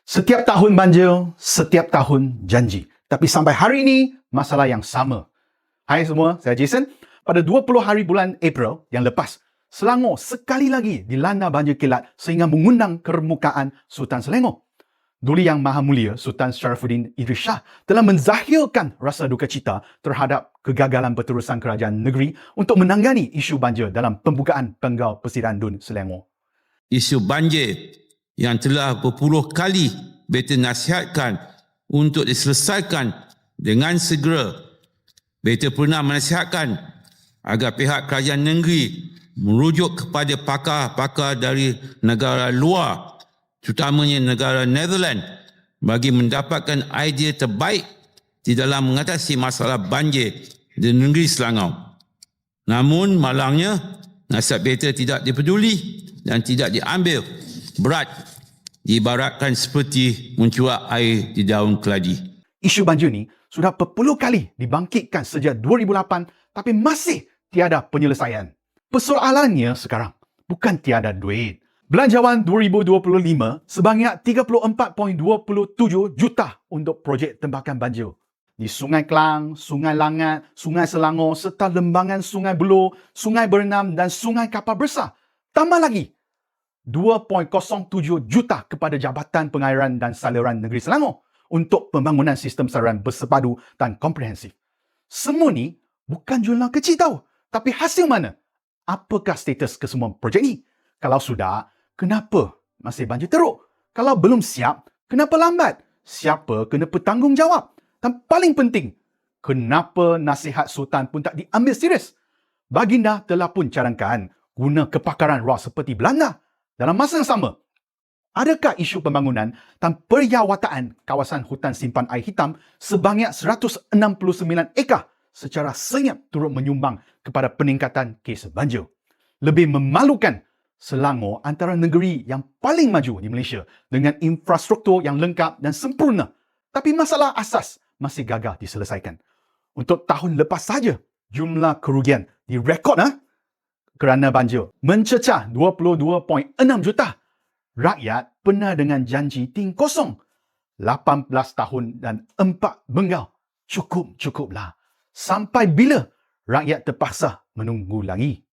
Setiap tahun banjir, setiap tahun janji. Tapi sampai hari ini, masalah yang sama. Hai semua, saya Jason. Pada 20 hari bulan April yang lepas, Selangor sekali lagi dilanda banjir kilat sehingga mengundang keremukaan Sultan Selangor. Duli Yang Maha Mulia Sultan Sharafuddin Idris Shah telah menzahirkan rasa duka cita terhadap kegagalan berterusan kerajaan negeri untuk menangani isu banjir dalam pembukaan Penggal Persediaan Dun Selangor. Isu banjir yang telah berpuluh kali beta nasihatkan untuk diselesaikan dengan segera. Beta pernah menasihatkan agar pihak kerajaan negeri merujuk kepada pakar-pakar dari negara luar, terutamanya negara Netherlands, bagi mendapatkan idea terbaik di dalam mengatasi masalah banjir di negeri Selangor. Namun malangnya, nasihat beta tidak dipeduli dan tidak diambil berat, diibaratkan seperti mencuak air di daun keladi. Isu banjir ni sudah berpuluh kali dibangkitkan sejak 2008 tapi masih tiada penyelesaian. Persoalannya sekarang bukan tiada duit. Belanjawan 2025 sebanyak 34.27 juta untuk projek tembakan banjir di Sungai Kelang, Sungai Langat, Sungai Selangor serta lembangan Sungai Buloh, Sungai Bernam dan Sungai Kapal Besar. Tambah lagi 2.07 juta kepada Jabatan Pengairan dan Saliran Negeri Selangor untuk pembangunan sistem saluran bersepadu dan komprehensif. Semua ni bukan jumlah kecil tau. Tapi hasil mana? Apakah status kesemua projek ni? Kalau sudah, kenapa masih banjir teruk? Kalau belum siap, kenapa lambat? Siapa kena bertanggungjawab? Dan paling penting, kenapa nasihat Sultan pun tak diambil serius? Baginda telah pun cadangkan guna kepakaran raw seperti Belanda. Dalam masa yang sama, adakah isu pembangunan dan peryawataan kawasan hutan simpan air hitam sebanyak 169 ekar secara senyap turut menyumbang kepada peningkatan kes banjir? Lebih memalukan, Selangor antara negeri yang paling maju di Malaysia dengan infrastruktur yang lengkap dan sempurna. Tapi masalah asas masih gagal diselesaikan. Untuk tahun lepas saja, jumlah kerugian direkod kerana banjir mencecah 22.6 juta. Rakyat pernah dengan janji ting kosong. 18 tahun dan 4 benggal. Cukuplah. Sampai bila rakyat terpaksa menunggu lagi?